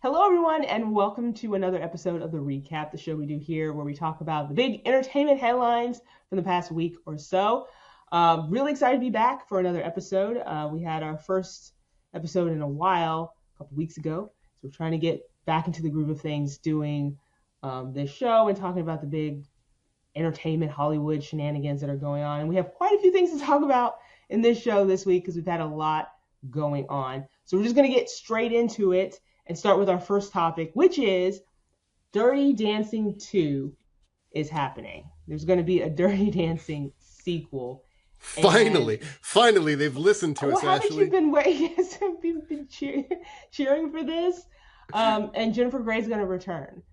Hello, everyone, and welcome to another episode of The Recap, the show we do here where we talk about the big entertainment headlines from the past week or so. Really excited to be back for another episode. We had our first episode in a while, a couple weeks ago. So we're trying to get back into the groove of things, doing this show and talking about the big entertainment Hollywood shenanigans that are going on. And we have quite a few things to talk about in this show this week because we've had a lot going on. So we're just going to get straight into it and start with our first topic, which is Dirty Dancing 2 is happening. There's going to be a Dirty Dancing sequel. Finally, they've listened to us, haven't Ashley. You been waiting? Have you been cheering for this? And Jennifer Grey's going to return.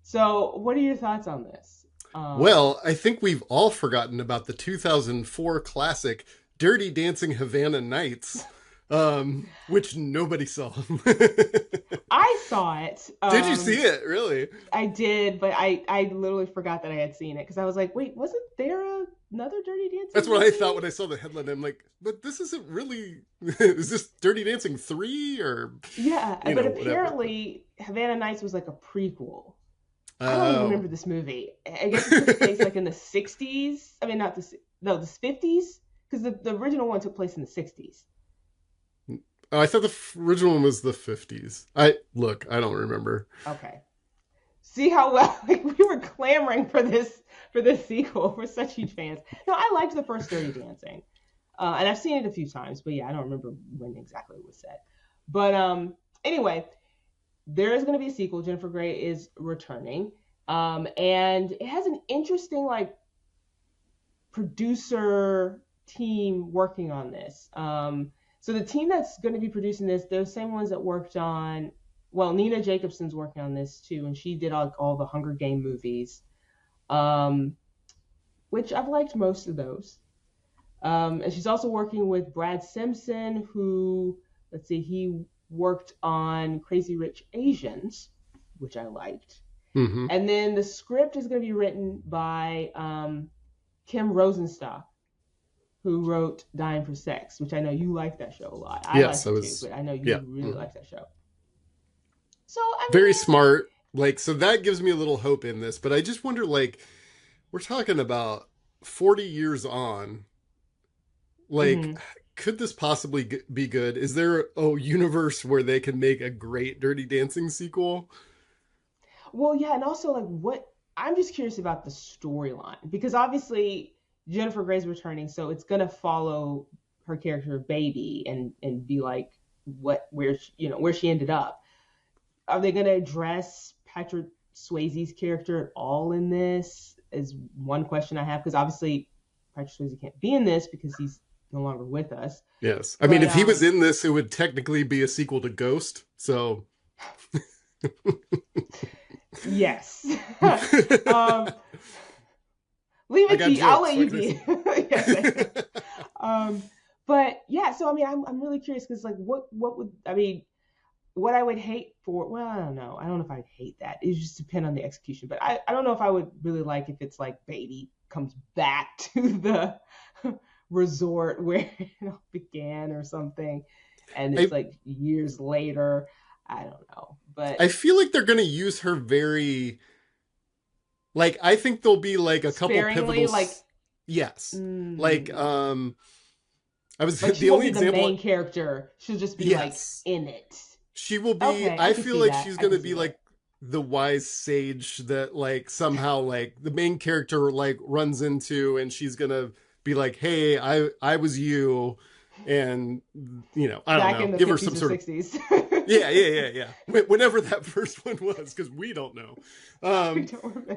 So what are your thoughts on this? Well, I think we've all forgotten about the 2004 classic Dirty Dancing Havana Nights, which nobody saw. I saw it. Did you see it? Really? I did, but I literally forgot that I had seen it because I was like, wait, wasn't there another Dirty Dancing? That's what I thought when I saw the headline. I'm like, but this isn't really. Is this Dirty Dancing 3 or? Yeah, but apparently Havana Nights was like a prequel. I don't even remember this movie. I guess it took place like in the 60s. I mean, the 50s, because the original one took place in the 60s. Oh, I thought the original one was the 50s. I don't remember. Okay. See how well we were clamoring for this sequel. We're such huge fans. No, I liked the first Dirty Dancing, and I've seen it a few times. But yeah, I don't remember when exactly it was set. But anyway, there is going to be a sequel. Jennifer Grey is returning, and it has an interesting producer team working on this. So the team that's going to be producing this, they're the same ones that worked on, well, Nina Jacobson's working on this too, and she did all the Hunger Game movies, which I've liked most of those. And she's also working with Brad Simpson, who, he worked on Crazy Rich Asians, which I liked. Mm-hmm. And then the script is going to be written by Kim Rosenstock, who wrote Dying for Sex, which I know you like that show a lot. I like it too, but I know you really like that show. So very smart. So that gives me a little hope in this, but I just wonder, we're talking about 40 years on. Could this possibly be good? Is there a universe where they can make a great Dirty Dancing sequel? Well, yeah, and also I'm just curious about the storyline, because obviously Jennifer Grey's returning, so it's gonna follow her character Baby and be where she ended up. Are they gonna address Patrick Swayze's character at all in this? Is one question I have, because obviously Patrick Swayze can't be in this because he's no longer with us. Yes, I mean, if he was in this, it would technically be a sequel to Ghost. So. Yes. Leave it to you. I'll let you be. Yes. But yeah, so I mean, I'm really curious because what I would hate for, well, I don't know if I'd hate that. It just depend on the execution. But I don't know if I would really like if it's Baby comes back to the resort where it all began or something, and it's years later. I don't know, but I feel like they're going to use her very. I think there'll be a couple pivotal. Yes. I was the only example. The main character, she'll just be in it. She will be. Okay, I feel like she's going to be the wise sage that somehow the main character runs into, and she's going to be hey, I was you, and I don't know, give her some sort 60s. Of. Yeah. Whenever that first one was, because we don't know.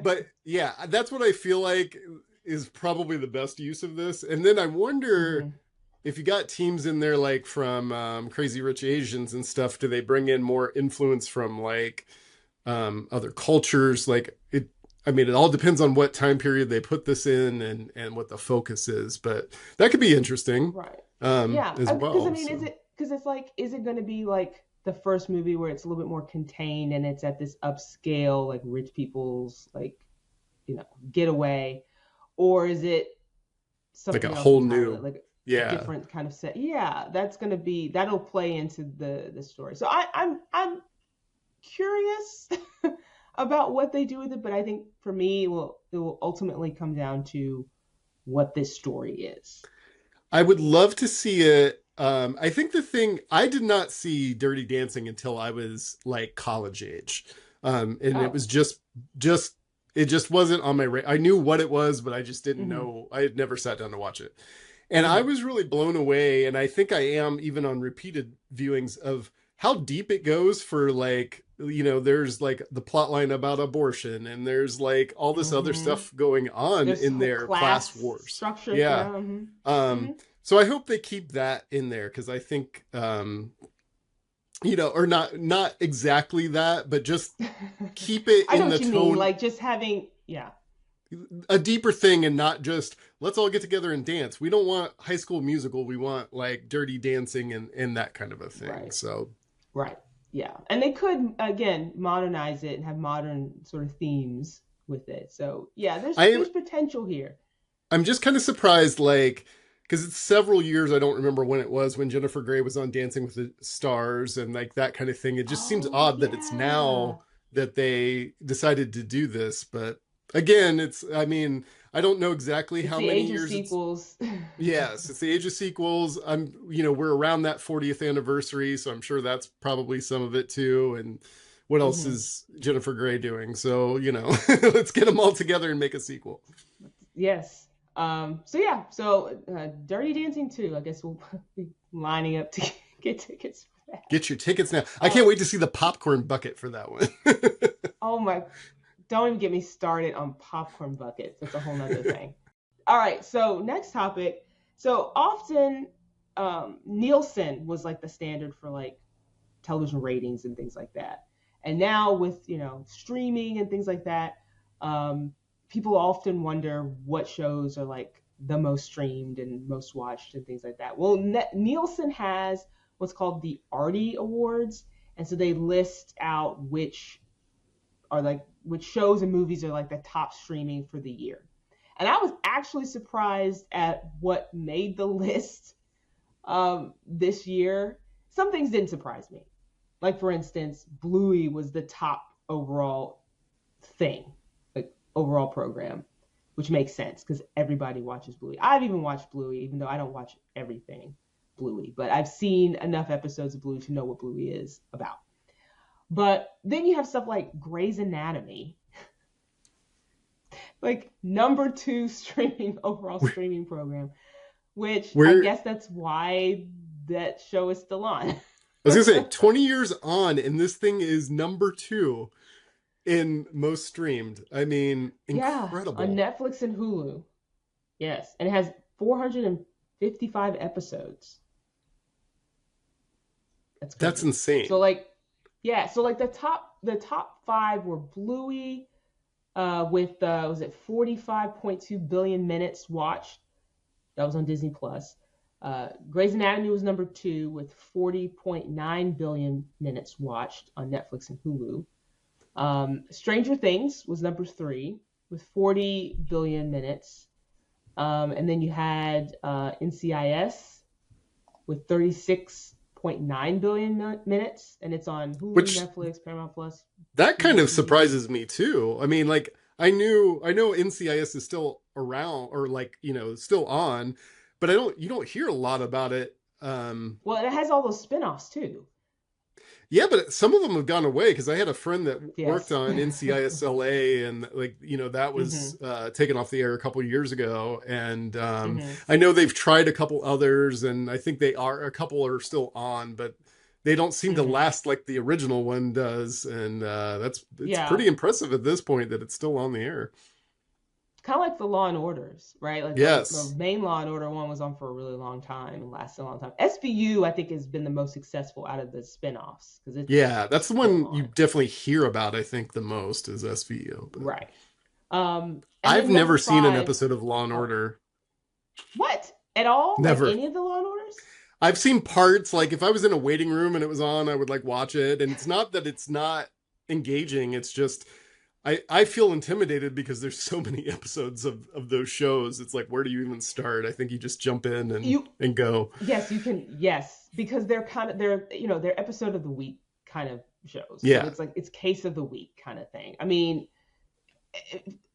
But yeah, that's what I feel like is probably the best use of this. And then I wonder if you got teams in there from Crazy Rich Asians and stuff, do they bring in more influence from other cultures? It all depends on what time period they put this in and what the focus is. But that could be interesting, right? As well. Is it going to be the first movie where it's a little bit more contained and it's at this upscale, rich people's, getaway, or is it something a whole new, different kind of set? Yeah, that'll play into the story. So I'm curious about what they do with it, but I think for me, it will ultimately come down to what this story is. I would love to see it. I think I did not see Dirty Dancing until I was like college age. And it was just, it just wasn't on my radar. I knew what it was, but I just didn't know. I had never sat down to watch it. And I was really blown away. And I think I am even on repeated viewings of how deep it goes for like, there's like the plot line about abortion and there's like all this other stuff going on in their class wars. Structure. Yeah. So I hope they keep that in there because I think, or not exactly that, but just keep it in the tone. Mean. Like just having, a deeper thing and not just let's all get together and dance. We don't want High School Musical. We want like Dirty Dancing and that kind of a thing. Right. So. Right. Yeah. And they could, again, modernize it and have modern sort of themes with it. So, yeah, there's potential here. I'm just kind of surprised, like, because it's several years, I don't remember when it was, when Jennifer Grey was on Dancing with the Stars and like that kind of thing. It just seems odd that it's now that they decided to do this. But again, I don't know exactly how many years. Sequels. Yes, it's the age of sequels. We're around that 40th anniversary, so I'm sure that's probably some of it too. And what else is Jennifer Grey doing? So, let's get them all together and make a sequel. Yes. So Dirty Dancing 2, I guess we'll be lining up to get tickets for that. Get your tickets now. I can't wait to see the popcorn bucket for that one. Oh my. Don't even get me started on popcorn buckets. That's a whole nother thing. All right, so next topic. So often Nielsen was like the standard for like television ratings and things like that. And now with, streaming and things like that, people often wonder what shows are like the most streamed and most watched and things like that. Well, Nielsen has what's called the Artie Awards. And so they list out which shows and movies are like the top streaming for the year. And I was actually surprised at what made the list this year. Some things didn't surprise me. Like, for instance, Bluey was the top overall thing, like overall program, which makes sense because everybody watches Bluey. I've even watched Bluey, even though I don't watch everything Bluey, but I've seen enough episodes of Bluey to know what Bluey is about. But then you have stuff like Grey's Anatomy, like number 2 overall streaming program, which I guess that's why that show is still on. I was going to say 20 years on and this thing is number 2 in most streamed. I mean, incredible. Yeah, on Netflix and Hulu. Yes, and it has 455 episodes. That's insane. So like the top 5 were Bluey with was it 45.2 billion minutes watched. That was on Disney Plus. Grey's Anatomy was number 2 with 40.9 billion minutes watched on Netflix and Hulu. Stranger Things was number 3 with 40 billion minutes. And then you had NCIS with 36.9 billion minutes, and it's on Hulu, Netflix, Paramount Plus. That kind of surprises me too. I mean, like I know NCIS is still around or like, still on, but you don't hear a lot about it. Well, it has all those spin-offs too. Yeah, but some of them have gone away because I had a friend that worked on NCIS LA and that was taken off the air a couple of years ago. And I know they've tried a couple others and I think a couple are still on, but they don't seem to last like the original one does. And it's pretty impressive at this point that it's still on the air. Kind of like the Law and Orders, right? Like the main Law and Order one was on for a really long time and lasted a long time. SVU, I think, has been the most successful out of the spinoffs. That's the one you definitely hear about, I think, the most is SVU. But... Right. I've never seen an episode of Law and Order. What? At all? Never. Like any of the Law and Orders? I've seen parts, like if I was in a waiting room and it was on, I would like watch it. And it's not that it's not engaging. It's just... I feel intimidated because there's so many episodes of those shows. It's like, where do you even start? I think you just jump in and go. Yes, you can. Yes, because they're episode of the week kind of shows. Yeah. So it's like it's case of the week kind of thing. I mean,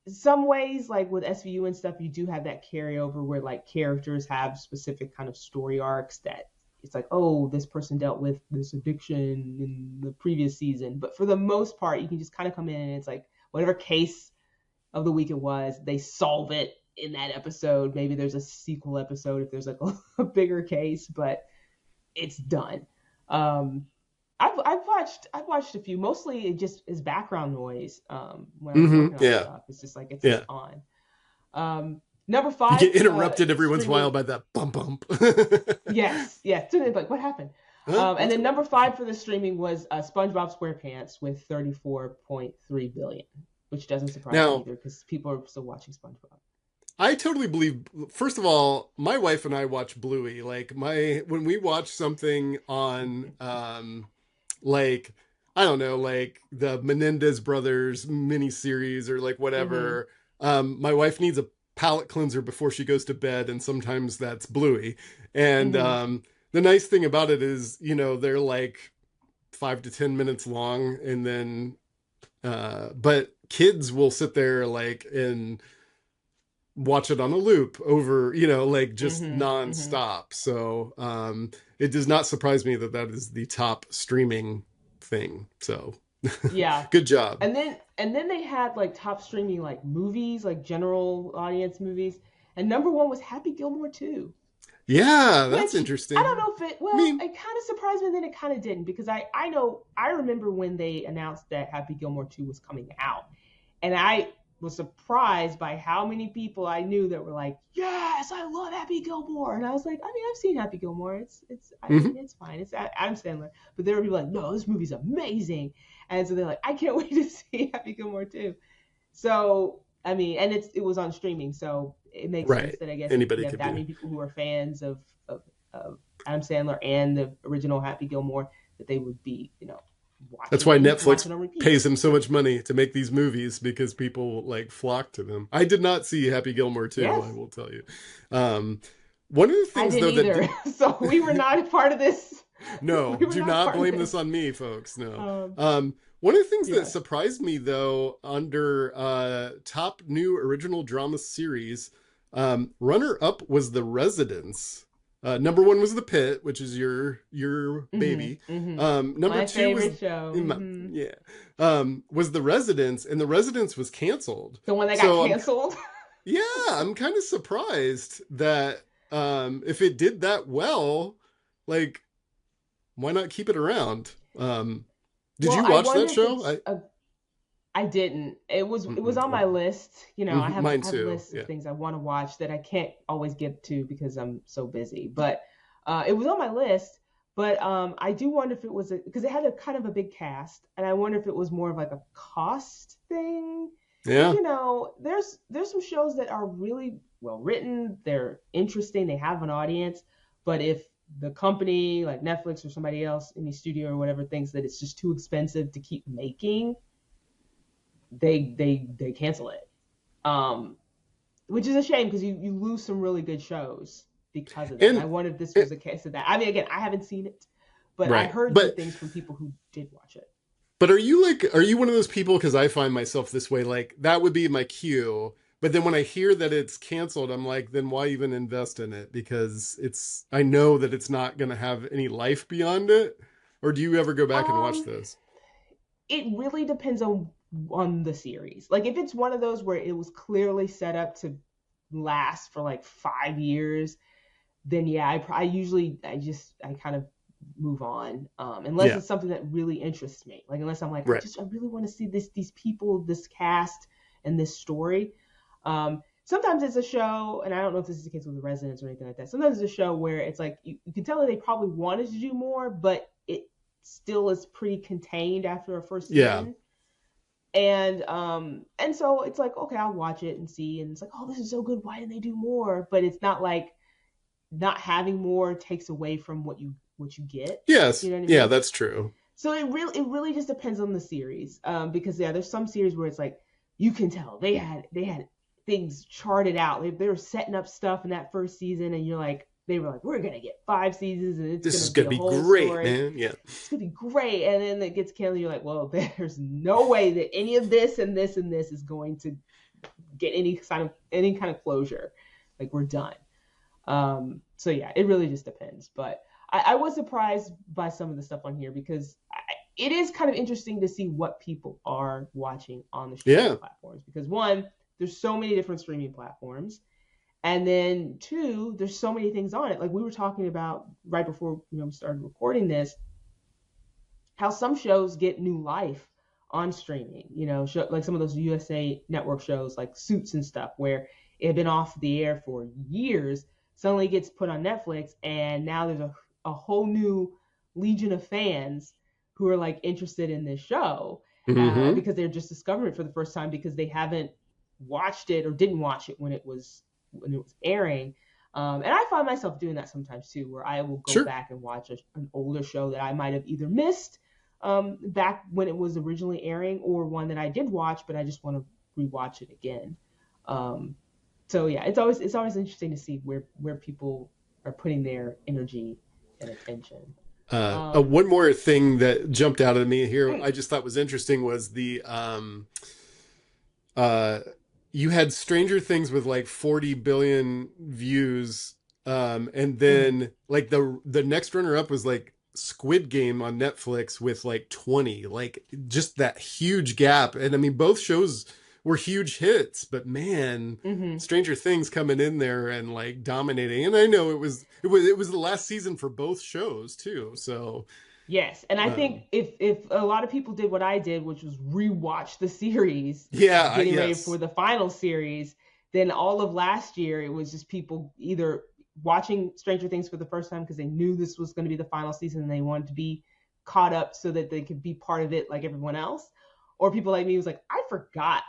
some ways, like with SVU and stuff, you do have that carryover where like characters have specific kind of story arcs that it's like, oh, this person dealt with this addiction in the previous season. But for the most part, you can just kind of come in and it's like whatever case of the week it was, they solve it in that episode. Maybe there's a sequel episode if there's like a bigger case, but it's done. I've watched a few. Mostly it just is background noise. When I'm working on stuff, it's just like it's just on. Number 5. You get interrupted every once in a while by that bump bump. yes. Like what happened? And then number 5 for the streaming was SpongeBob SquarePants with 34.3 billion, which doesn't surprise me either because people are still watching SpongeBob. I totally believe. First of all, my wife and I watch Bluey. Like when we watch something on, like I don't know, like the Menendez Brothers miniseries or like whatever. My wife needs a palate cleanser before she goes to bed, and sometimes that's Bluey. And the nice thing about it is, they're like 5 to 10 minutes long, and then, but kids will sit there like and watch it on a loop over, like just nonstop. So it does not surprise me that is the top streaming thing. So yeah, good job. And then they had like top streaming like movies, like general audience movies, and number 1 was Happy Gilmore 2. Yeah, that's interesting. I don't know if it kind of surprised me, and then it kind of didn't, because I remember when they announced that Happy Gilmore 2 was coming out, and I was surprised by how many people I knew that were like, yes, I love Happy Gilmore. And I was like, I mean, I've seen Happy Gilmore. I mean, it's fine. It's Adam Sandler. But there were people like, no, this movie's amazing. And so they're like, I can't wait to see Happy Gilmore too. So, I mean, and it was on streaming. So it makes sense that I guess anybody you have that many people who are fans of Adam Sandler and the original Happy Gilmore, that they would be, that's why Netflix pays him so much money to make these movies, because people like flock to them. I did not see Happy Gilmore 2, I will tell you. One of the things so we were not a part of this. No, do not blame this on me, folks. No. One of the things that surprised me though, under top new original drama series, runner up was The Residence. Number 1 was The Pit, which is your baby. Number My 2 was show. Was The Residence, and The Residence was canceled. The one that got canceled. I'm kind of surprised that if it did that well, like, why not keep it around? Did you watch that show? I didn't. It was on my list. I have a list of things I want to watch that I can't always get to because I'm so busy. But it was on my list. But I do wonder if it was because it had a kind of a big cast, and I wonder if it was more of like a cost thing. Yeah. There's some shows that are really well written. They're interesting. They have an audience. But if the company like Netflix or somebody else in the studio or whatever thinks that it's just too expensive to keep making, they cancel it, which is a shame because you lose some really good shows because of that. And I wonder if this was a case of that. I mean, again, I haven't seen it, but I heard good things from people who did watch it. But are you one of those people, because I find myself this way, like that would be my cue, but then when I hear that it's canceled, I'm like, then why even invest in it? Because I know that it's not going to have any life beyond it. Or do you ever go back and watch this? It really depends on the series. Like if it's one of those where it was clearly set up to last for like 5 years, then I kind of move on, unless it's something that really interests me. Like unless I'm like, I really want to see these people, this cast, and this story. Sometimes it's a show, and I don't know if this is the case with The Residence or anything like that. Sometimes it's a show where it's like you can tell that they probably wanted to do more, but it still is pretty contained after a first season. And so it's like, okay, I'll watch it and see, and it's like, oh, this is so good, why didn't they do more? But it's not like not having more takes away from what you get. Yes. You know what I mean? Yeah, that's true. So it really just depends on the series. Because there's some series where it's like you can tell they had things charted out. They were setting up stuff in that first season, and you're like, they were like, we're going to get 5 seasons and it's this is going gonna to be be a whole great, story. man. Yeah, it's going to be great. And then it gets canceled. You're like, well, there's no way that any of this and this and this is going to get any kind of closure. Like, we're done. So yeah, it really just depends. But I was surprised by some of the stuff on here because it is kind of interesting to see what people are watching on the streaming platforms. Because one, there's so many different streaming platforms. And then 2, there's so many things on it. Like we were talking about right before we started recording this, how some shows get new life on streaming. Like some of those USA Network shows like Suits and stuff, where it had been off the air for years, suddenly gets put on Netflix, and now there's a whole new legion of fans who are like interested in this show because they're just discovering it for the first time because they haven't watched it or didn't watch it when it was airing. And I find myself doing that sometimes too, where I will go back and watch an older show that I might have either missed back when it was originally airing, or one that I did watch but I just want to rewatch it again. So yeah, it's always interesting to see where people are putting their energy and attention. One more thing that jumped out at me here, I just thought was interesting, was the you had Stranger Things with like 40 billion views, and then like the next runner up was like Squid Game on Netflix with like 20, like just that huge gap. And I mean, both shows were huge hits, but man, Stranger Things coming in there and like dominating. And I know it was the last season for both shows too. So yes, and I think if a lot of people did what I did, which was rewatch the series, getting ready for the final series, then all of last year it was just people either watching Stranger Things for the first time because they knew this was going to be the final season and they wanted to be caught up so that they could be part of it like everyone else, or people like me was like, I forgot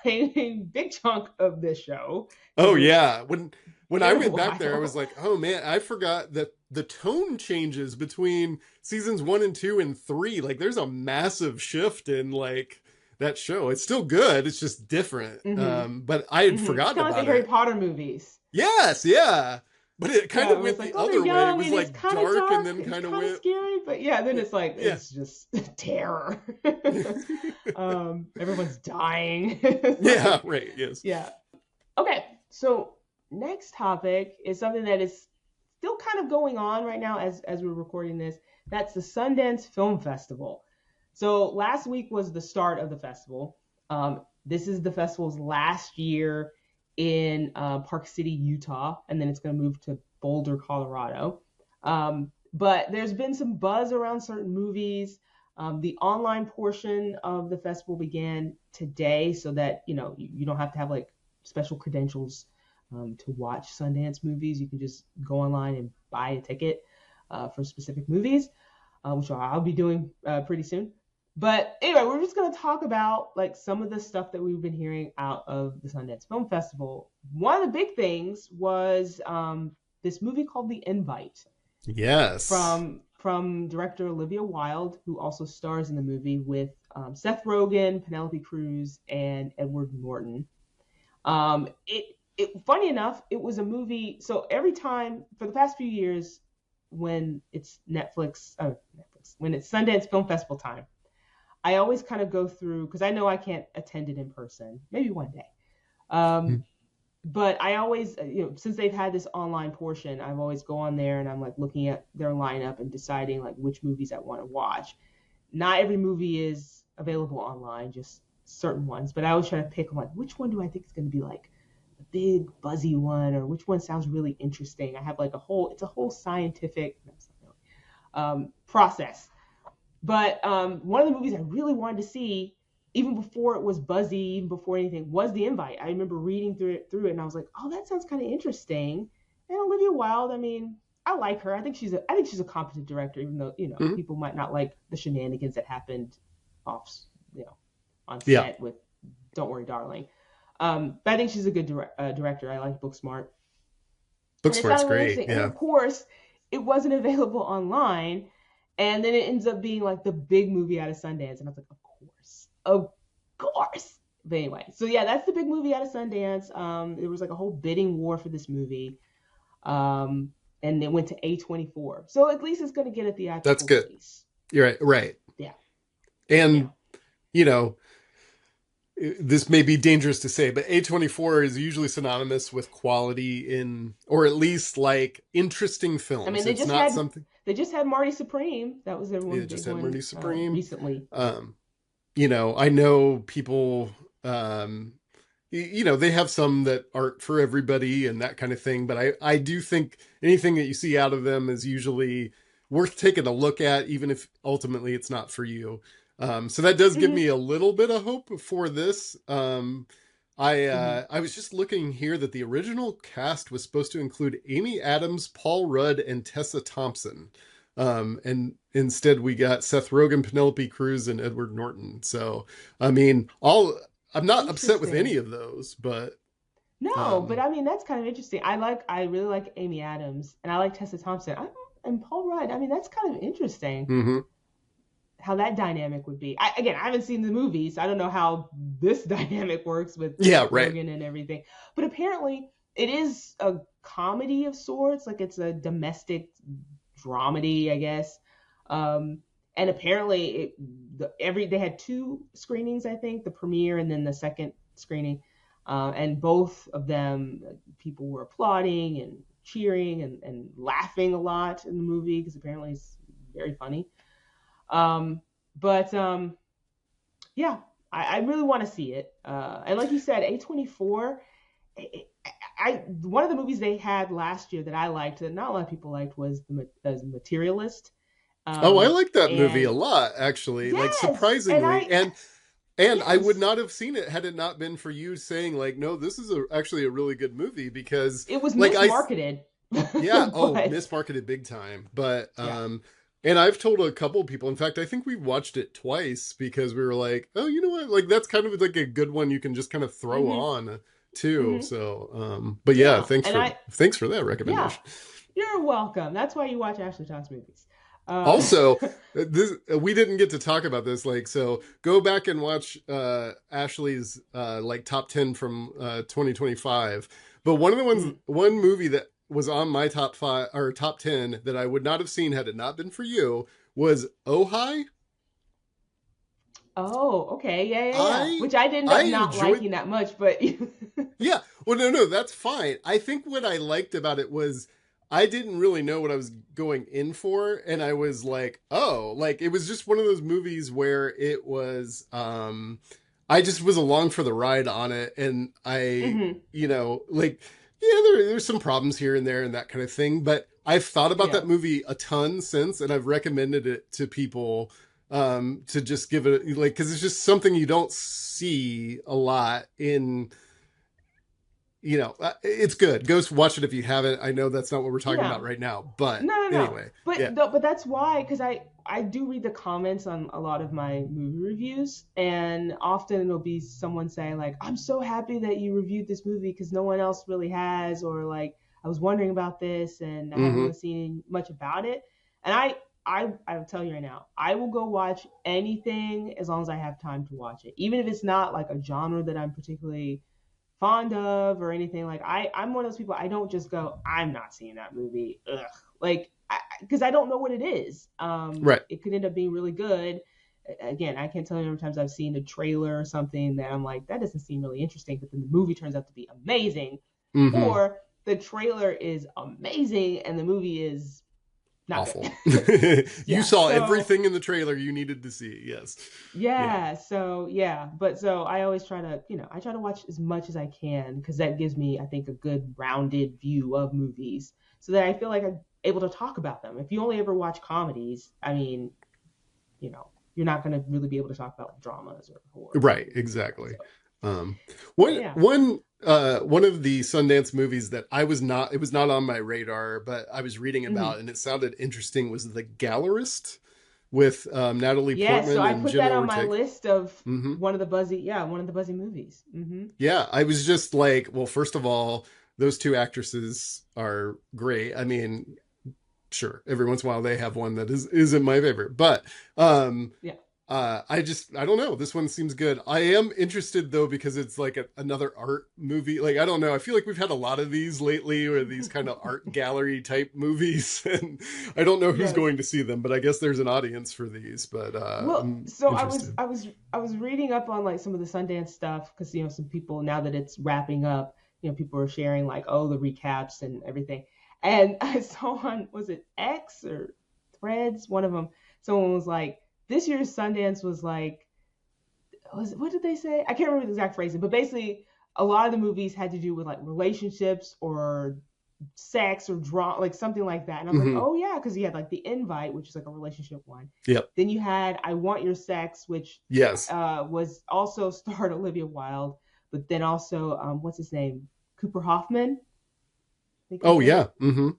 a big chunk of this show. Oh yeah, when I went back there, I was like, oh man, I forgot that the tone changes between seasons 1 and 2 and 3. Like there's a massive shift in like that show. It's still good. It's just different. But I had forgotten about it. It's kind of like the Harry Potter movies. Yes, yeah. But it kind of went the other way. It was like dark and then kind of went scary. But yeah, then it's like it's just terror. Everyone's dying. Yeah, right. Yes. Yeah. Okay. So next topic is something that is still kind of going on right now as we're recording this. That's the Sundance Film Festival. So last week was the start of the festival. This is the festival's last year in Park City, Utah, and then it's going to move to Boulder, Colorado. But there's been some buzz around certain movies. The online portion of the festival began today, so that you don't have to have like special credentials to watch Sundance movies. You can just go online and buy a ticket for specific movies, which I'll be doing pretty soon. But anyway, we're just going to talk about like some of the stuff that we've been hearing out of the Sundance Film Festival. One of the big things was this movie called The Invite. Yes. From director Olivia Wilde, who also stars in the movie with Seth Rogen, Penelope Cruz, and Edward Norton. Funny enough, it was a movie. So every time for the past few years, when it's when it's Sundance Film Festival time, I always kind of go through, because I know I can't attend it in person, maybe one day. But I always, since they've had this online portion, I've always go on there and I'm like looking at their lineup and deciding like which movies I want to watch. Not every movie is available online, just certain ones. But I always try to pick like, which one do I think is going to be like a big buzzy one, or which one sounds really interesting. I have like it's a whole scientific process. But one of the movies I really wanted to see, even before it was buzzy, even before anything, was The Invite. I remember reading through it, and I was like, oh, that sounds kind of interesting. And Olivia Wilde, I mean, I like her. I think she's a competent director, even though people might not like the shenanigans that happened on set with Don't Worry, Darling. But I think she's a good director. I like Booksmart. Booksmart's great. Yeah. And of course, it wasn't available online. And then it ends up being like the big movie out of Sundance. And I was like, of course. But anyway, so yeah, that's the big movie out of Sundance. There was like a whole bidding war for this movie. and it went to A24. So at least it's going to get a That's theatrical good. release. You're right. Right. Yeah. And, you know, this may be dangerous to say, but A24 is usually synonymous with quality in, or at least like interesting I mean, films. they It's just not had something. they just had Marty Supreme. That was everyone's It big just had one Marty Supreme. recently. You know, I know people, you know, they have some that aren't for everybody and that kind of thing. But I do think anything that you see out of them is usually worth taking a look at, even if ultimately it's not for you. So that does give Mm-hmm. me a little bit of hope for this. Mm-hmm. I was just looking here that the original cast was supposed to include Amy Adams, Paul Rudd, and Tessa Thompson. And instead we got Seth Rogen, Penelope Cruz, and Edward Norton. So, I mean, I'm not upset with any Interesting. of those, but No, but um, I mean that's kind of interesting. I really like Amy Adams and I like Tessa Thompson. And Paul Rudd. I mean that's kind of interesting mm-hmm. how that dynamic would be. Again, I haven't seen the movie, so I don't know how this dynamic works with Yeah, Seth right. Rogen and everything. But apparently, it is a comedy of sorts. Like it's a domestic dramedy, I guess. Um, and apparently, they had two screenings, I think, the premiere and then the second screening, and both of them people were applauding and cheering and laughing a lot in the movie because apparently it's very funny. Um, but yeah, I really want to see it. And like you said, A24. One of the movies they had last year that I liked that not a lot of people liked was the Materialist. Oh, I like that movie a And lot, actually. Like yes, and surprisingly, and I would yes, not have seen it had it not been for you saying like, no, this is actually a really good movie because it was like mismarketed, yeah, oh, but mismarketed big time. But yeah. and I've told a couple of people. In fact, I think we watched it twice because we were like, oh, you know what? Like that's kind of like a good one you can just kind of throw Hmm. on too. Hmm. So, but yeah, Yeah, and thanks for that yeah, recommendation. you're welcome. That's why you watch Ashley John's movies. Uh, Also, this we didn't get to talk about this. Like, so go back and watch Ashley's like top 10 from 2025. But mm. one movie that was on my top 5 or top 10 that I would not have seen had it not been for you was Ojai. Oh, okay, yeah, yeah, yeah. I Which I ended I up not enjoyed. liking that much, but Yeah. Well, no, that's fine. I think what I liked about it was I didn't really know what I was going in for, and I was like, oh, like it was just one of those movies where it was I just was along for the ride on it, and I, hmm you know, like yeah, there's some problems here and there and that kind of thing, but I've thought about yeah, that movie a ton since, and I've recommended it to people to just give it like because it's just something you don't see a lot in, you know, it's good. Go watch it if you haven't. I know that's not what we're talking yeah. about right now, but No, no, no. anyway, yeah. But that's why, because I do read the comments on a lot of my movie reviews, and often it'll be someone saying like, "I'm so happy that you reviewed this movie because no one else really has," or like, "I was wondering about this and I haven't Mm-hmm. really seen much about it." And I will tell you right now, I will go watch anything as long as I have time to watch it, even if it's not like a genre that I'm particularly fond of or anything. Like I'm one of those people. I don't just go, I'm not seeing that movie. Ugh. Like because I don't know what it is. Right. It could end up being really good. Again, I can't tell you how many times I've seen a trailer or something that I'm like, that doesn't seem really interesting, but then the movie turns out to be amazing, Mm-hmm. or the trailer is amazing and the movie is not Awful. good. You Yeah. saw So everything in the trailer you needed to see. Yes. Yeah. yeah, so yeah, but so I always try to, I try to watch as much as I can because that gives me, I think, a good rounded view of movies so that I feel like I'm able to talk about them. If you only ever watch comedies, I mean, you're not going to really be able to talk about dramas or horror Right. movies, Exactly. So, Um, but one yeah. one one of the Sundance movies that I was not it was not on my radar, but I was reading Hmm. about and it sounded interesting was The Gallerist with Natalie Yeah, so Portman I and put Jenna that on my Ortega. list of Mm-hmm. one of the Buzzy movies. Yeah, I was just like, well, first of all, those two actresses are great. I mean, sure, every once in a while they have one that isn't my favorite, but um, Yeah. I don't know. This one seems good. I am interested though because it's like another art movie. Like I don't know. I feel like we've had a lot of these lately, or these kind of art gallery type movies, and I don't know who's Yes. going to see them. But I guess there's an audience for these. But Well, I'm so interested. I was reading up on like some of the Sundance stuff because some people, now that it's wrapping up, people are sharing like, oh, the recaps and everything. And I saw on, was it X or Threads, one of them, someone was like, this year's Sundance was like, what did they say? I can't remember the exact phrasing, but basically a lot of the movies had to do with like relationships or sex or drama, like something like that. And I was like, Mm-hmm. oh yeah, because you had like The Invite, which is like a relationship one. Yep. Then you had I Want Your Sex, which Yes. was also starred Olivia Wilde, but then also what's his name, Cooper Hoffman. I think Oh is in yeah. it. Mm-hmm.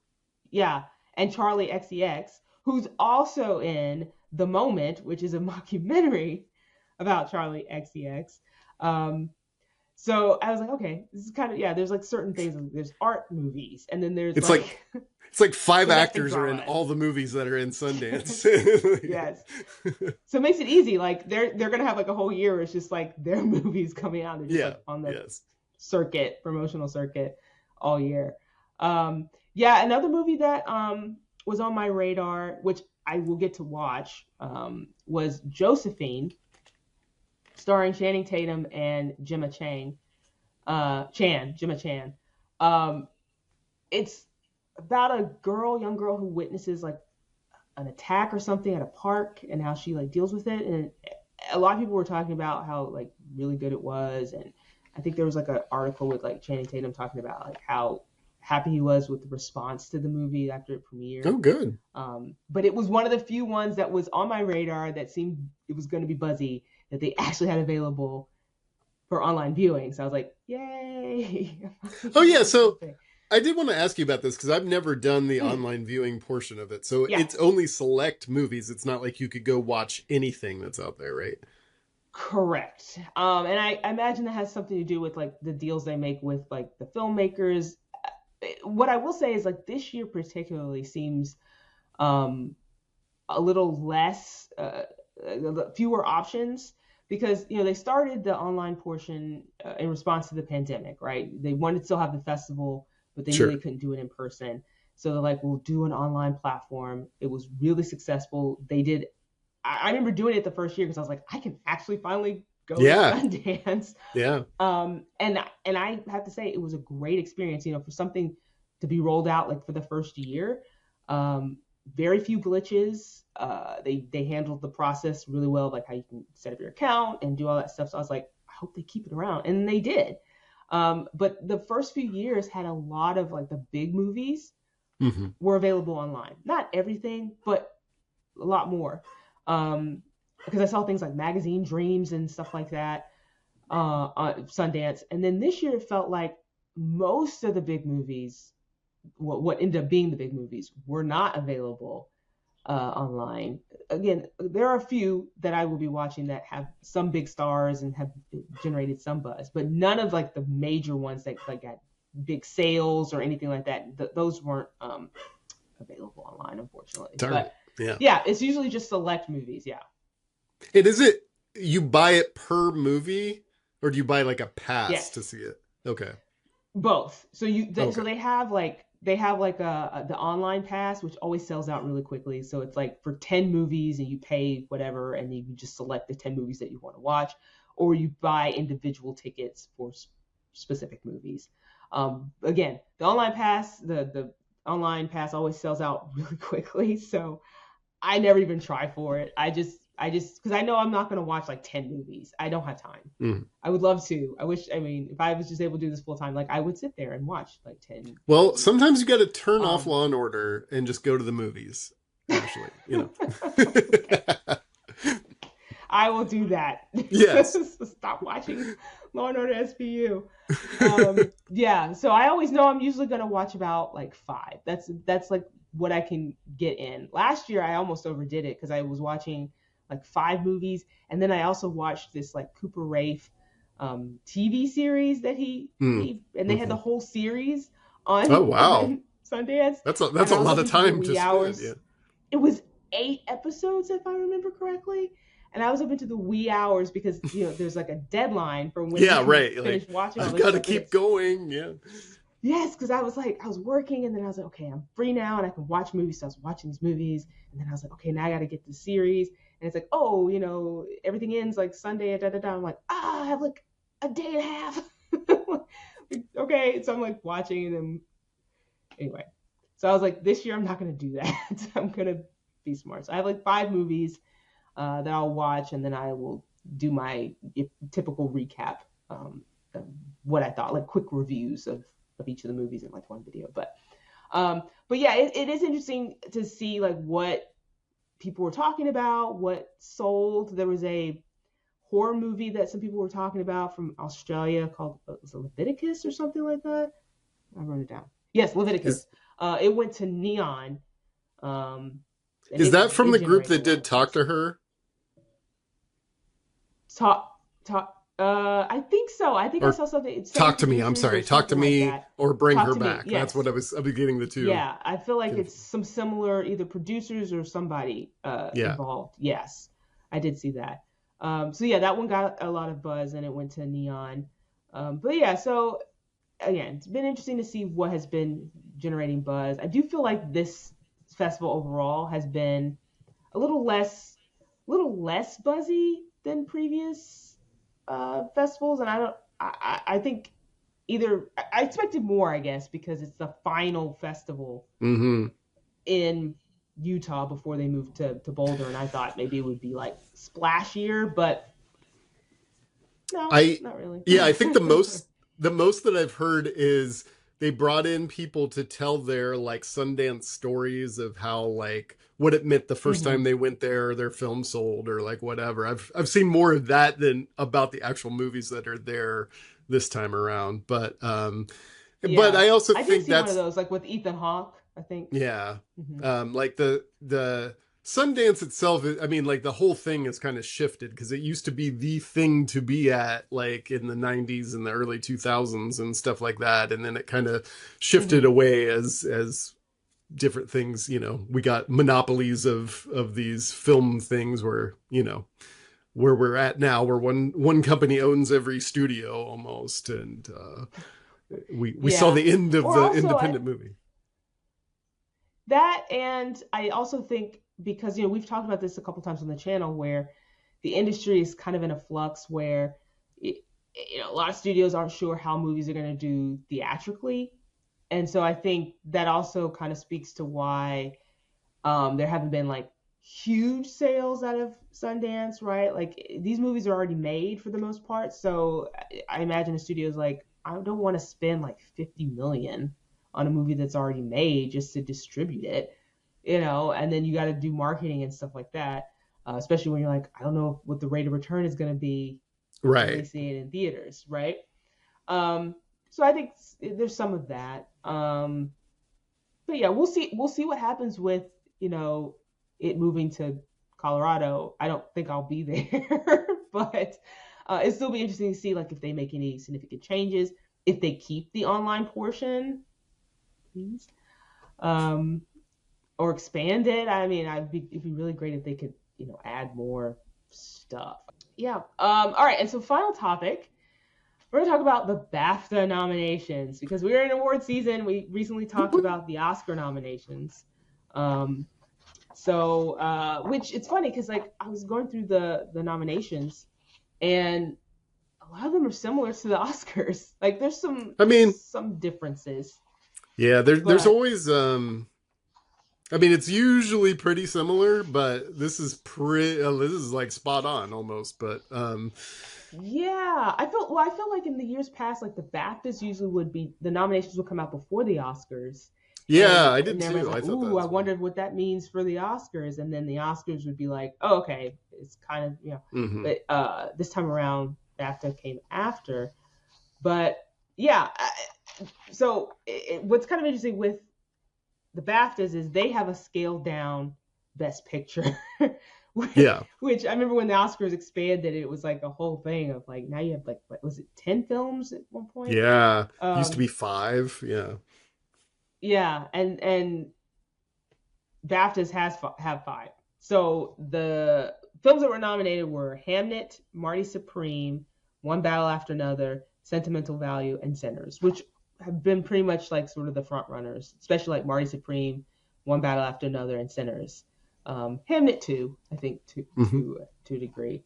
Yeah, and Charlie XCX, who's also in The Moment, which is a mockumentary about Charlie XCX. Um, so I was like, okay, this is kind of, yeah. There's like certain things. There's art movies, and then there's It's like like it's like five domestic actors are in dramas. all the movies that are in Sundance. Yes. So it makes it easy. Like they're gonna have like a whole year where it's just like their movies coming out. They're just Yeah. like on the Yes. promotional circuit all year. Yeah, another movie that was on my radar, which I will get to watch, was Josephine, starring Channing Tatum and Gemma Chan. Um, it's about a young girl who witnesses like an attack or something at a park and how she like deals with it. And a lot of people were talking about how like really good it was. And I think there was like an article with like Channing Tatum talking about like how happy he was with the response to the movie after it premiered. Oh, good. But it was one of the few ones that was on my radar that seemed it was going to be buzzy that they actually had available for online viewing. So I was like, yay. Oh yeah, so I did want to ask you about this because I've never done the online viewing portion of it. So Yeah. it's only select movies. It's not like you could go watch anything that's out there, right? Correct. And I imagine that has something to do with like the deals they make with like the filmmakers. What I will say is like this year particularly seems um, a little less, fewer options because they started the online portion in response to the pandemic, right? They wanted to still have the festival, but they knew they Sure. couldn't do it in person. So they're like, we'll do an online platform. It was really successful. They did. I remember doing it the first year because I was like, I can actually finally go to Yeah. Sundance. Yeah. And I have to say it was a great experience, for something to be rolled out like for the first year. Very few glitches. They handled the process really well, like how you can set up your account and do all that stuff. So I was like, I hope they keep it around, and they did. But the first few years had a lot of like the big movies Mm-hmm. were available online. Not everything, but a lot more. Because I saw things like Magazine Dreams and stuff like that on Sundance. And then this year it felt like most of the big movies, what ended up being the big movies, were not available online. Again, there are a few that I will be watching that have some big stars and have generated some buzz, but none of like the major ones that like got big sales or anything like that. Those weren't available online, unfortunately. Darn But it. Yeah. yeah, it's usually just select movies. Yeah. And is it you buy it per movie, or do you buy like a pass to Yes. see it? Okay. Both. So so Okay. they have like the online pass, which always sells out really quickly. So it's like for 10 movies and you pay whatever, and you just select the 10 movies that you want to watch, or you buy individual tickets for specific movies. Again, the online pass always sells out really quickly. So I never even try for it. I just because I know I'm not going to watch like 10 movies. I don't have time. Mm. I would love to. I mean, if I was just able to do this full time, like I would sit there and watch like 10 Well, movies. sometimes you got to turn off Um, Law and Order and just go to the movies. Actually, okay. I will do that. Yes. Stop watching Law and Order SVU. Yeah, so I always know I'm usually going to watch about like 5. That's like what I can get in. Last year I almost overdid it because I was watching like 5 movies, and then I also watched this like Cooper Raiff TV series that Mm. and they had the Mm-hmm. whole series on Oh wow, Sundance, that's and a I was lot up of into the time to wee spend. hours. Yeah. It was 8 episodes if I remember correctly, and I was up into the wee hours because there's like a deadline for when yeah, you right. finish Like, watching all I've this got to stuff. keep going. Yeah. Yes, because I was working, and then I was like, okay, I'm free now, and I can watch movies. So I was watching these movies, and then I was like, okay, now I got to get the series. And it's like, oh, everything ends like Sunday, da da da. I'm like, I have like a day and a half. Okay, so I'm like watching, and then anyway. So I was like, this year I'm not gonna do that. I'm gonna be smart. So I have like 5 movies that I'll watch, and then I will do my typical recap, of what I thought, like quick reviews of each of the movies in like one video. But yeah, it is interesting to see like what people were talking about, what sold. There was a horror movie that some people were talking about from Australia called was it Leviticus or something like that. I wrote it down. Yes, Leviticus. It went to Neon. Is that from the group that did Talk to Her? Talk. I think so. I think I saw something. Talk to Me. I'm sorry. Talk to Me or Bring Her Back. Yes. That's what I'll be getting the two. Yeah, I feel like it's some similar either producers or somebody involved. Yes, I did see that. So yeah, that one got a lot of buzz and it went to Neon. But yeah, so again, it's been interesting to see what has been generating buzz. I do feel like this festival overall has been a little less buzzy than previous festivals, and I think either I expected more, I guess, because it's the final festival in Utah before they moved to Boulder, and I thought maybe it would be like splashier, but no, not really. Yeah, I think the most that I've heard is they brought in people to tell their like Sundance stories of how like what it meant the first time they went there, or their film sold, or like whatever. I've seen more of that than about the actual movies that are there this time around. But but I also think did see that's one of those like with Ethan Hawke, I think. Yeah. Like the Sundance itself, I mean, like the whole thing has kind of shifted because it used to be the thing to be at like in the 90s and the early 2000s and stuff like that. And then it kind of shifted away as different things, we got monopolies of these film things where, where we're at now, where one company owns every studio almost. And we saw the end of the independent movie. That, and I also think because we've talked about this a couple times on the channel where the industry is kind of in a flux where a lot of studios aren't sure how movies are going to do theatrically, and so I think that also kind of speaks to why there haven't been like huge sales out of Sundance, right? Like these movies are already made for the most part, so I imagine a studio's like, I don't want to spend like $50 million on a movie that's already made just to distribute it, and then you got to do marketing and stuff like that, especially when you're like, I don't know what the rate of return is going to be right when they see it in theaters, right? So I think there's some of that, but yeah, we'll see what happens with it moving to Colorado. I don't think I'll be there but it'll still be interesting to see like if they make any significant changes, if they keep the online portion, please, or expand it. I mean, it'd be really great if they could, add more stuff. Yeah. All right. And so final topic, we're going to talk about the BAFTA nominations because we're in award season. We recently talked about the Oscar nominations. So which it's funny because like I was going through the nominations and a lot of them are similar to the Oscars. Like there's some differences. Yeah, there's always it's usually pretty similar, but this is this is like spot on almost, but yeah, I felt like in the years past, like the BAFTAs usually would be, the nominations would come out before the Oscars. Yeah, I did too. Like, I wondered what that means for the Oscars, and then the Oscars would be like, oh, okay, it's kind of but this time around BAFTA came after, but yeah. So what's kind of interesting with the BAFTAs is they have a scaled down Best Picture. Which I remember when the Oscars expanded, it was like a whole thing of like, now you have like, what was it, 10 films at one point? Yeah, used to be 5. Yeah. Yeah, and BAFTAs have 5. So the films that were nominated were Hamnet, Marty Supreme, One Battle After Another, Sentimental Value, and Sinners, which have been pretty much like sort of the front runners, especially like Marty Supreme, One Battle After Another, and Sinners. Hamnet too, I think to a degree.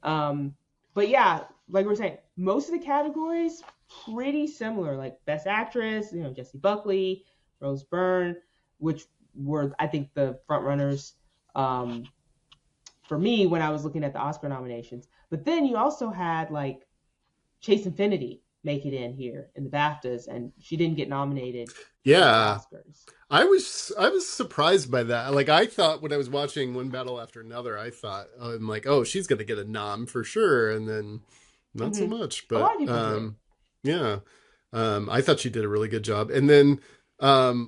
But yeah, like we were saying, most of the categories pretty similar. Like Best Actress, Jessie Buckley, Rose Byrne, which were I think the front runners for me when I was looking at the Oscar nominations. But then you also had like Chase Infinity make it in here in the BAFTAs, and she didn't get nominated. Yeah, for the Oscars. I was surprised by that. Like I thought when I was watching One Battle After Another, I'm like, oh, she's gonna get a nom for sure, and then not so much. But yeah, I thought she did a really good job. And then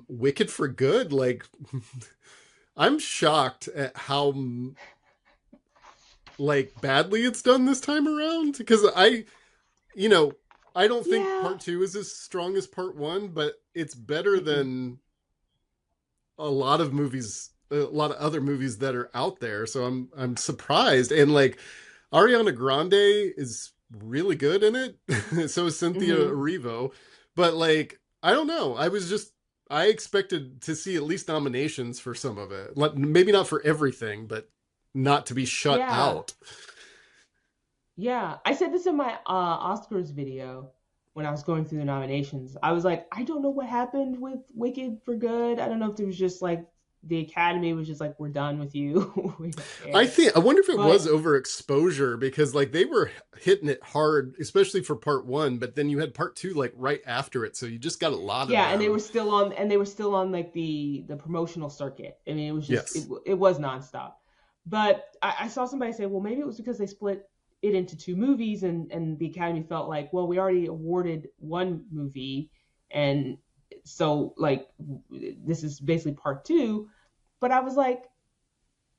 Wicked for Good, like I'm shocked at how like badly it's done this time around, because I don't think part 2 is as strong as part 1, but it's better than a lot of other movies that are out there. So I'm surprised. And like Ariana Grande is really good in it. So is Cynthia Erivo. But like, I don't know. I expected to see at least nominations for some of it. Maybe not for everything, but not to be shut out. Yeah, I said this in my Oscars video when I was going through the nominations. I was like, I don't know what happened with Wicked for Good. I don't know if there was just like the Academy was just like, we're done with you. I wonder if it was overexposure, because like they were hitting it hard, especially for part 1, but then you had part 2 like right after it, so you just got a lot of them. And they were still on like the promotional circuit. I mean, it was just it was nonstop. But I saw somebody say, well, maybe it was because they split it into 2 movies, and the Academy felt like, well, we already awarded 1 movie, and so like this is basically part 2. But I was like,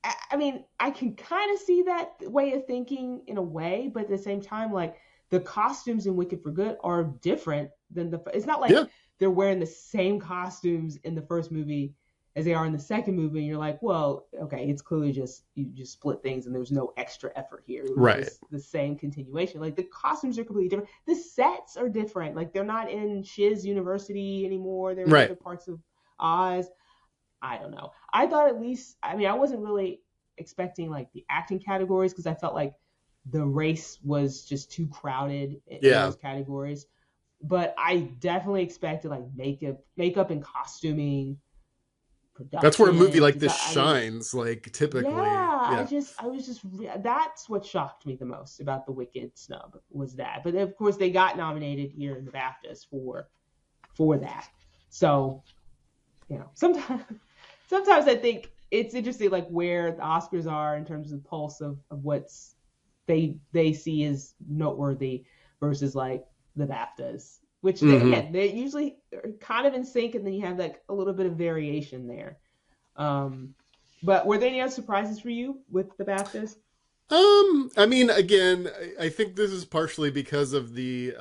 I mean, I can kind of see that way of thinking in a way, but at the same time, like the costumes in Wicked for Good are different than it's not like they're wearing the same costumes in the first movie as they are in the second movie, and you're like, well, okay, it's clearly just you just split things and there's no extra effort here. It was just the same continuation. Like the costumes are completely different. The sets are different. Like they're not in Shiz University anymore. They're in other parts of Oz. I don't know. I thought at least, I mean, I wasn't really expecting like the acting categories, because I felt like the race was just too crowded in those categories. But I definitely expected like makeup and costuming. That's where a movie like this shines, like typically. I was just that's what shocked me the most about the Wicked snub was that. But of course they got nominated here in the BAFTAs for that. So, sometimes I think it's interesting like where the Oscars are in terms of the pulse of what's they see as noteworthy versus like the BAFTAs. Which they usually are kind of in sync, and then you have like a little bit of variation there. But were there any other surprises for you with the BAFTAs? I mean, again, I think this is partially because of the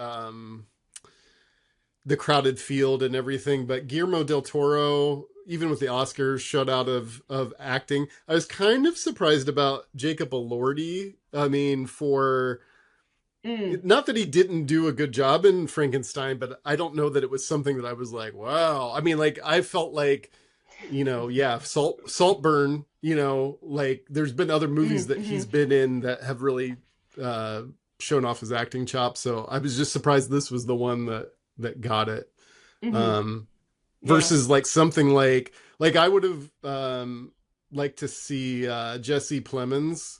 crowded field and everything. But Guillermo del Toro, even with the Oscars, shut out of acting. I was kind of surprised about Jacob Elordi. I mean, not that he didn't do a good job in Frankenstein, but I don't know that it was something that I was like, wow. I mean, like I felt like, Saltburn, like there's been other movies that he's been in that have really shown off his acting chops. So I was just surprised this was the one that got it. Versus like something like I would have liked to see Jesse Plemons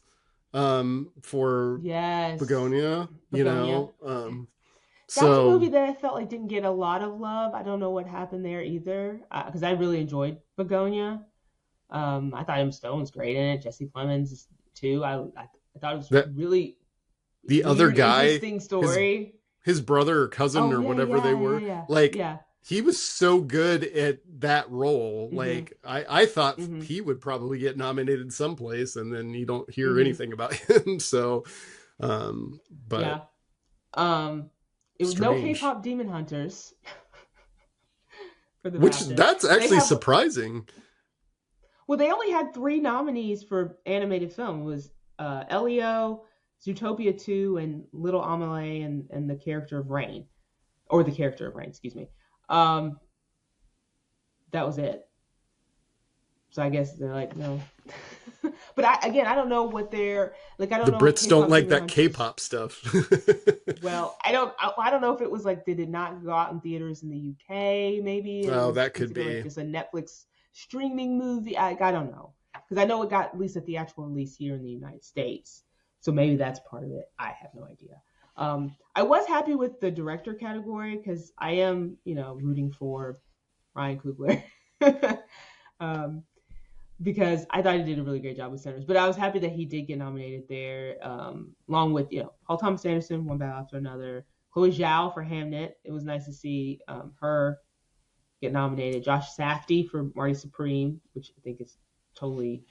for Begonia. That's a movie that I felt like didn't get a lot of love. I don't know what happened there either, because I really enjoyed Begonia. I thought Emma Stone was great in it. Jesse Plemons too. I thought it was really the other guy, interesting story. His brother or cousin or whatever they were. He was so good at that role. Like I thought he would probably get nominated someplace, and then you don't hear anything about him. So, but it was no K-pop Demon Hunters. That's actually surprising. Well, they only had 3 nominees for animated film. It was Elio, Zootopia 2, and Little Amelie, and the character of Rain, or the character of Rain, excuse me. That was it. So I guess they're like, no. But I don't know what they're like. I don't The know if Brits don't K-pop like Demon that Hunters. K-pop stuff. Well, I don't know if it was like, did it not go out in theaters in the UK? Maybe and it Oh, was that could considered like be. just a Netflix streaming movie. I don't know, because I know it got at least a theatrical release here in the United States. So maybe that's part of it. I have no idea. I was happy with the director category because I am, rooting for Ryan Coogler. um, because I thought he did a really great job with Sinners. But I was happy that he did get nominated there, along with Paul Thomas Anderson, one battle after another. Chloe Zhao for Hamnet. It was nice to see her get nominated. Josh Safdie for Marty Supreme, which I think is totally.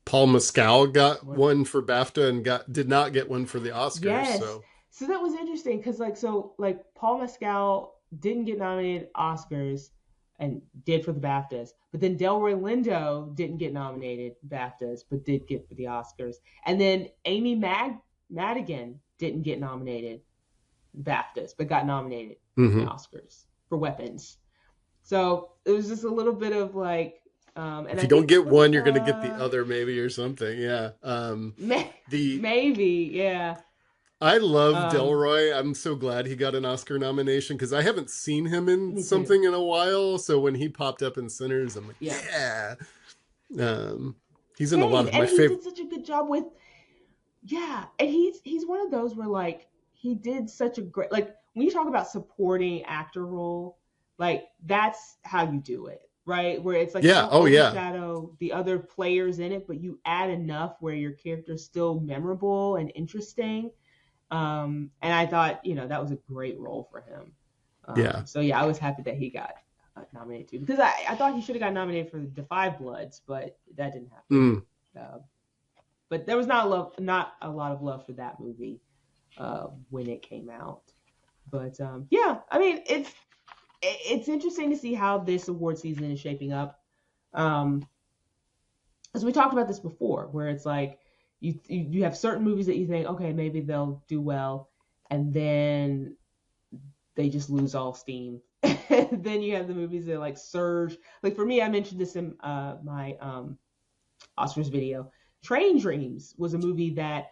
Paul Mescal got one for BAFTA and did not get one for the Oscars. Yes, so that was interesting because Paul Mescal didn't get nominated Oscars and did for the BAFTAs. But then Delroy Lindo didn't get nominated BAFTAs, but did get for the Oscars. And then Amy Madigan didn't get nominated BAFTAs, but got nominated for the Oscars for Weapons. So it was just a little bit of like, and if you don't get one, you're going to get the other, maybe, or something. Yeah. Maybe, yeah. I love Delroy. I'm so glad he got an Oscar nomination because I haven't seen him in something in a while. So when he popped up in Sinners, I'm like, yeah. He's in a lot of my favorite. He did such a good job with, and he's one of those where like he did such a great, like when you talk about supporting actor role, like that's how you do it, right? Where it's like you don't overshadow the other players in it, but you add enough where your character's still memorable and interesting. And I thought, that was a great role for him. So I was happy that he got nominated too, because I thought he should have got nominated for The Five Bloods, but that didn't happen. But there was not a lot of love for that movie when it came out. But I mean, it's interesting to see how this award season is shaping up. As we talked about this before, where it's like, you have certain movies that you think, okay, maybe they'll do well, and then they just lose all steam. Then you have the movies that like surge. Like for me, I mentioned this in my Oscars video. Train Dreams was a movie that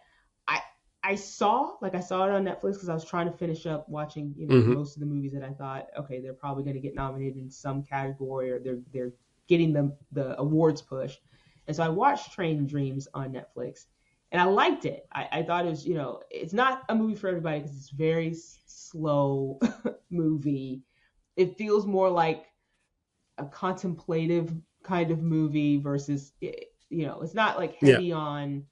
I saw it on Netflix because I was trying to finish up watching most of the movies that I thought, okay, they're probably going to get nominated in some category, or they're getting the awards push. And so I watched Train Dreams on Netflix. And I liked it. I thought it was, it's not a movie for everybody because it's very slow movie. It feels more like a contemplative kind of movie versus, it's not like heavy on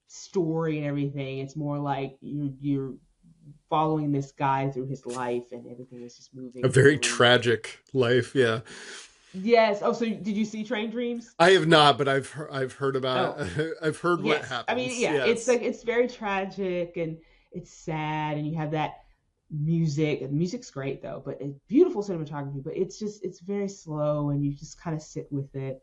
story and everything. It's more like you're following this guy through his life and everything is just moving. A very tragic life, yeah. Yes. Oh, so did you see Train Dreams? I have not, but I've heard about it. I've heard what happens. I mean, it's like it's very tragic and it's sad, and you have that music. The music's great though, but it's beautiful cinematography. But it's very slow, and you just kind of sit with it,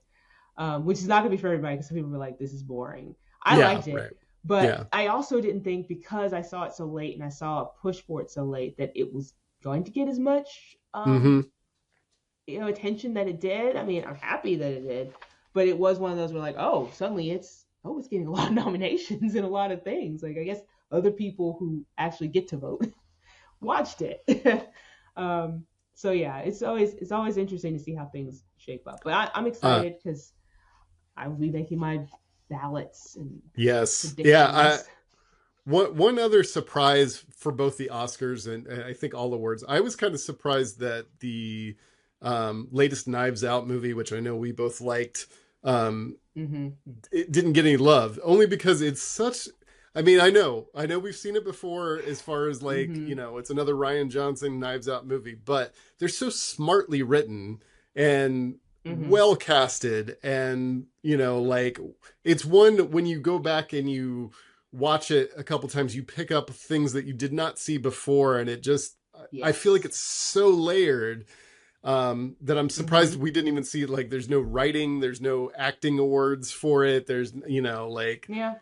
which is not gonna be for everybody because some people were like, "This is boring." I liked it, right. But I also didn't think, because I saw it so late and I saw a push for it so late, that it was going to get as much. Attention that it did. I mean, I'm happy that it did, but it was one of those where like, suddenly it's getting a lot of nominations and a lot of things. Like, I guess other people who actually get to vote watched it. So it's always interesting to see how things shape up. But I'm excited because I will be making my ballots and One other surprise for both the Oscars and I think all awards, I was kind of surprised that the latest Knives Out movie, which I know we both liked, it didn't get any love, only because it's such, I mean, I know we've seen it before as far as like, it's another Rian Johnson Knives Out movie, but they're so smartly written and well casted, and like it's one when you go back and you watch it a couple times, you pick up things that you did not see before, and it just I feel like it's so layered. that I'm surprised we didn't even see. Like, there's no writing, there's no acting awards for it. There's, Yeah.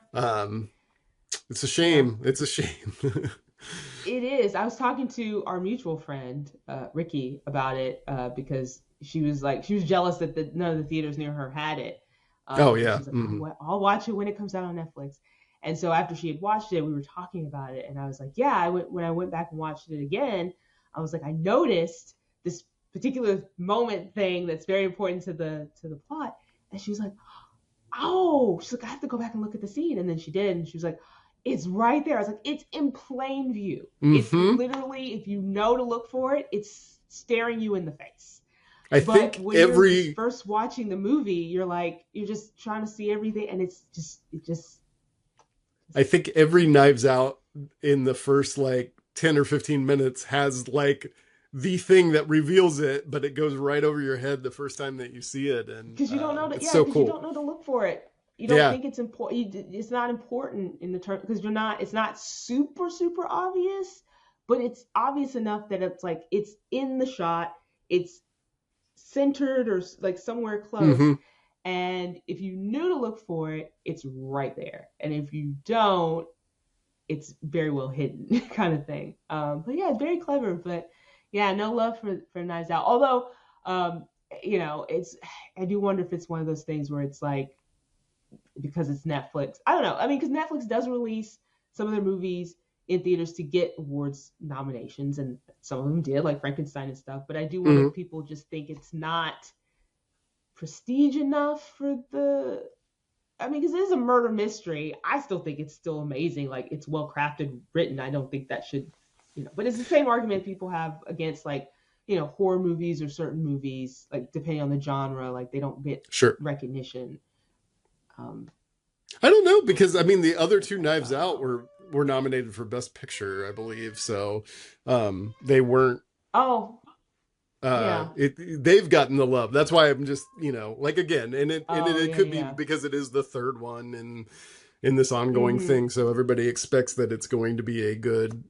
It's a shame. Yeah. It's a shame. It is. I was talking to our mutual friend, Ricky, about it because she was jealous that none of the theaters near her had it. Oh yeah. She's like, I'll watch it when it comes out on Netflix. And so after she had watched it, we were talking about it, and I was like, yeah. When I went back and watched it again, I was like, I noticed this particular moment thing that's very important to the plot. And she was like, oh, she's like, I have to go back and look at the scene. And then she did, and she was like, it's right there. I was like, it's in plain view. It's literally, if you know to look for it, it's staring you in the face. I think when you're first watching the movie, you're just trying to see everything, and it just. I think every Knives Out in the first 10 or 15 minutes has the thing that reveals it, but it goes right over your head the first time that you see it, and because you don't know it's so cool. You don't know to look for it. You don't think it's important. It's not important in the term because it's not super super obvious, but it's obvious enough that it's it's in the shot, it's centered or somewhere close. And if you knew to look for it, it's right there. And if you don't, it's very well hidden kind of thing. But yeah, it's very clever. But yeah, no love for Knives Out. Although, I do wonder if it's one of those things where it's because it's Netflix. I don't know. I mean, because Netflix does release some of their movies in theaters to get awards nominations, and some of them did, like Frankenstein and stuff. But I do wonder if people just think it's not prestige enough for because it is a murder mystery. I still think it's still amazing. It's well crafted, written. I don't think that should, but it's the same argument people have against horror movies or certain movies, depending on the genre, they don't get recognition. I don't know, because the other two Knives Out were nominated for Best Picture, I believe. So they weren't. Oh. They've gotten the love. That's why I'm just again, and it could be because it is the third one in this ongoing thing, so everybody expects that it's going to be a good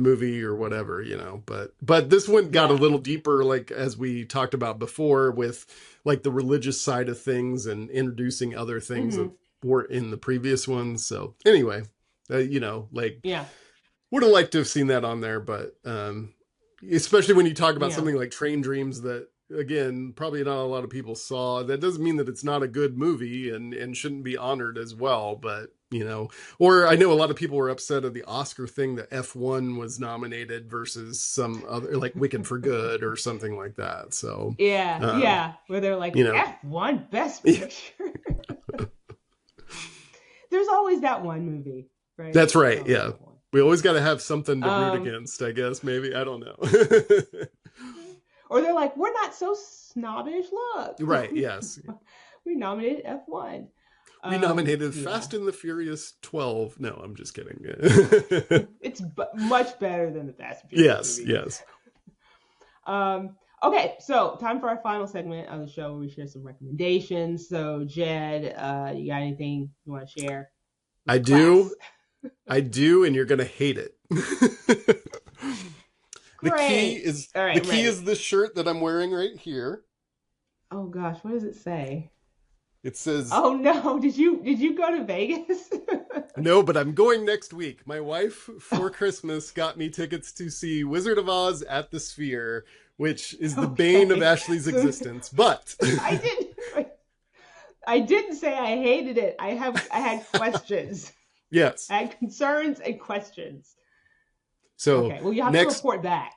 movie or whatever, but this one got a little deeper, as we talked about before, with the religious side of things and introducing other things that were in the previous ones. So anyway, would have liked to have seen that on there, but especially when you talk about something like Train Dreams that, again, probably not a lot of people saw. That doesn't mean that it's not a good movie and shouldn't be honored as well. But, or I know a lot of people were upset at the Oscar thing that F1 was nominated versus some other, Wicked for Good or something like that. So, where they're F1 Best Picture. There's always that one movie, right? That's right. Yeah. We always got to have something to root against, I guess. Maybe. I don't know. Or they're we're not so snobbish. Look. Right. Yes. We nominated F1. We nominated Fast and the Furious 12. No, I'm just kidding. It's much better than the Fast and Furious movie. Yes. Okay, so time for our final segment of the show where we share some recommendations. So, Jed, you got anything you want to share? I do, and you're gonna hate it. The key is this shirt that I'm wearing right here. Oh gosh, what does it say? It says, "Oh no, did you go to Vegas?" No, but I'm going next week. My wife for Christmas got me tickets to see Wizard of Oz at the Sphere, which is the bane of Ashley's existence. But I didn't say I hated it. I had questions. Yes. I had concerns and questions. So you have to report back.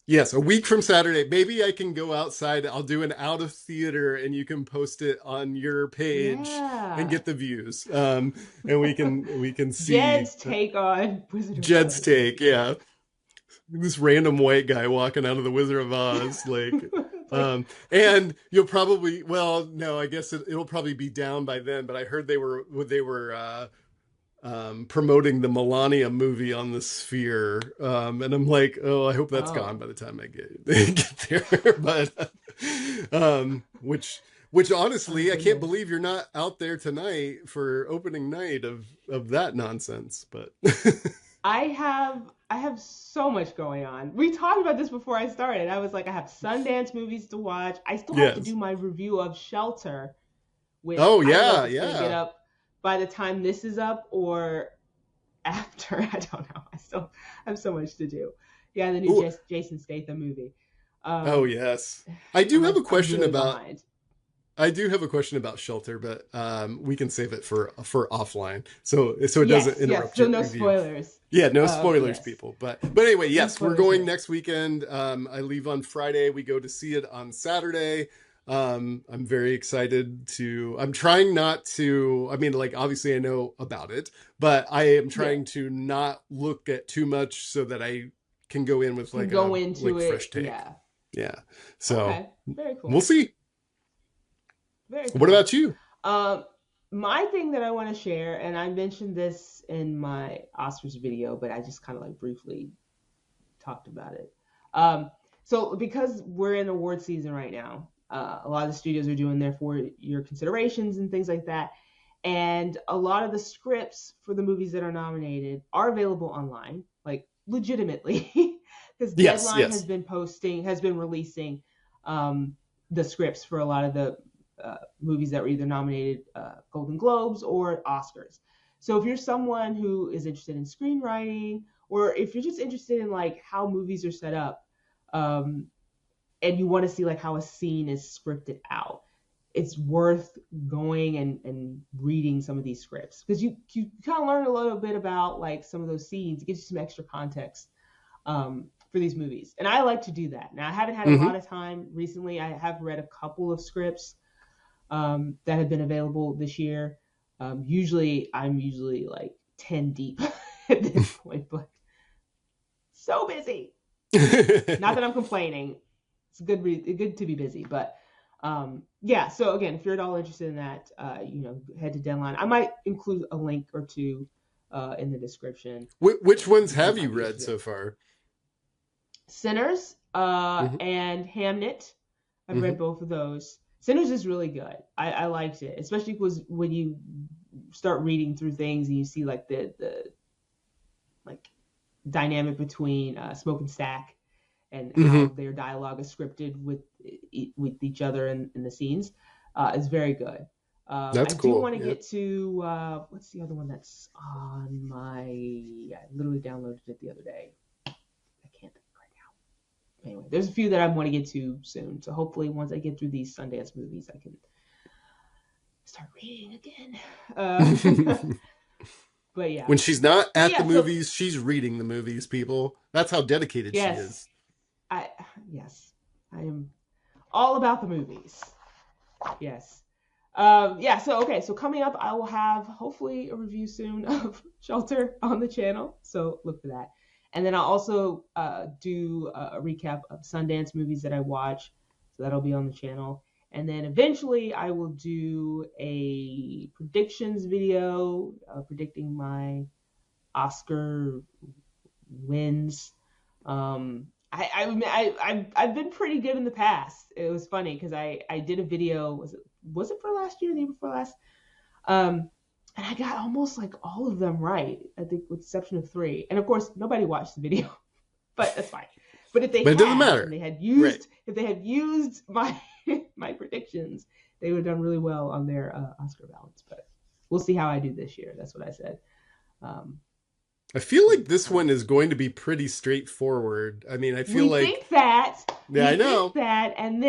Yes, a week from Saturday. Maybe I can go outside. I'll do an out of theater, and you can post it on your page and get the views. And we can see Jed's take on Wizard of Oz. Jed's take, yeah. This random white guy walking out of the Wizard of Oz, and you'll probably, I guess it'll probably be down by then. But I heard they were promoting the Melania movie on the Sphere, and I'm like, I hope that's gone by the time I get there. But which honestly, I can't believe you're not out there tonight for opening night of that nonsense. But I have I have so much going on. We talked about this before I started. I was like, I have Sundance movies to watch. I still have to do Yes. my review of Shelter, which Oh I don't know if yeah, it's gonna get yeah. up by the time this is up or after. I don't know. I still have so much to do. Yeah, the new Ooh. Jason Statham movie. Oh Um, yes. I do have a I'm question really about behind. I do have a question about Shelter, but we can save it for offline, so it doesn't Yes, yes. interrupt So your no review. spoilers. Yeah, no spoilers, Yes, people. But anyway, no yes, we're spoilers going here. next weekend. I leave on Friday. We go to see it on Saturday. I'm very excited to. I'm trying not to. I mean, like obviously I know about it, but I am Yeah, trying to not look at too much so that I can go in with can like go a into fresh it. take. Yeah. Yeah. So Okay. Very we'll cool. see. Very What cool. about you? Um, my thing that I want to share, and I mentioned this in my Oscars video, but I just kind of like briefly talked about it. Um, so because we're in award season right now, a lot of the studios are doing their for-year considerations and things like that. And a lot of the scripts for the movies that are nominated are available online, like legitimately, because Yes, Deadline yes. has been releasing the scripts for a lot of the movies that were either nominated Golden Globes or Oscars. So if you're someone who is interested in screenwriting, or if you're just interested in like how movies are set up, um, and you want to see like how a scene is scripted out, it's worth going and reading some of these scripts because you kind of learn a little bit about like some of those scenes. It gives you some extra context for these movies, and I like to do that. Now I haven't had a Mm-hmm. lot of time recently. I have read a couple of scripts that have been available this year. I'm usually like 10 deep at this point, but so busy. Not that I'm complaining. It's good to be busy, but yeah. So again, if you're at all interested in that, head to Deadline. I might include a link or two in the description. Which ones If you have you might be read interested. so far? Sinners Mm-hmm. and Hamnet. I've Mm-hmm. read both of those. Sinners is really good. I liked it, especially because when you start reading through things and you see like the like dynamic between Smoke and Stack and Mm-hmm. how their dialogue is scripted with each other in the scenes is very good. I That's do cool. want to Yeah. get to what's the other one that's on my. I literally downloaded it the other day. I can't think right now. Anyway, there's a few that I want to get to soon. So hopefully, once I get through these Sundance movies, I can start reading again. But yeah, When she's not but at the yeah. So movies, she's reading the movies, people. That's how dedicated she yes, is. I yes, I am all about the movies. Yes. Yeah, so okay, so coming up, I will have hopefully a review soon of Shelter on the channel. So look for that. And then I'll also do a recap of Sundance movies that I watch. So that'll be on the channel. And then eventually I will do a predictions video predicting my Oscar wins. I've been pretty good in the past. It was funny because I did a video. Was it for last year? The year before last? And I got almost like all of them right. I think with the exception of three. And of course, nobody watched the video, but that's fine. But if they But it doesn't had, and matter. they had Right. used my my predictions, they would have done really well on their Oscar ballots. But we'll see how I do this year. That's what I said. Um, I feel like this kind of one is going to be pretty straightforward. I mean, I feel we like, think that yeah, I know. and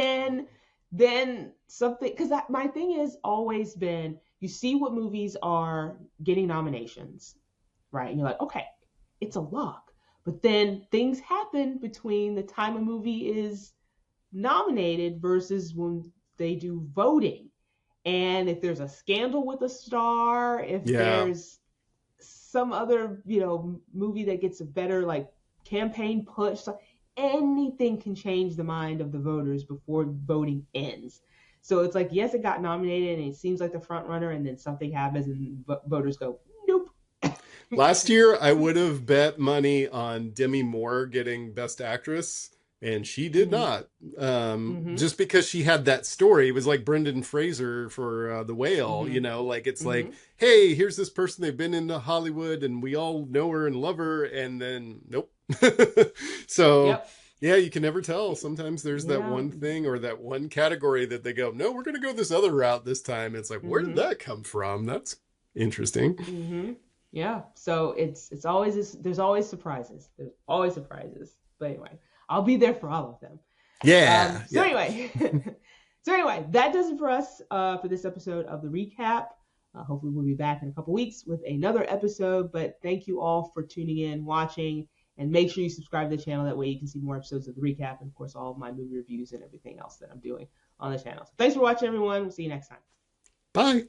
then something because my thing has always been you see what movies are getting nominations, right, and you're like, okay, it's a lock, but then things happen between the time a movie is nominated versus when they do voting, and if there's a scandal with a star, if Yeah. there's some other movie that gets a better like campaign push, so anything can change the mind of the voters before voting ends. So it's like, yes, it got nominated and it seems like the front runner, and then something happens and voters go nope. Last year, I would have bet money on Demi Moore getting Best Actress, and she did not. Just because she had that story, it was like Brendan Fraser for The Whale, you know, like it's like, hey, here's this person, they've been into Hollywood and we all know her and love her, and then nope. So yeah, you can never tell. Sometimes there's that one thing or that one category that they go, no, we're going to go this other route this time. It's like, where did that come from? That's interesting. Yeah. So it's always there's always surprises. There's always surprises. But anyway, I'll be there for all of them. Yeah. Anyway, that does it for us for this episode of the recap. Hopefully we'll be back in a couple weeks with another episode. But thank you all for tuning in, watching, and make sure you subscribe to the channel. That way you can see more episodes of the recap and, of course, all of my movie reviews and everything else that I'm doing on the channel. So thanks for watching, everyone. We'll see you next time. Bye.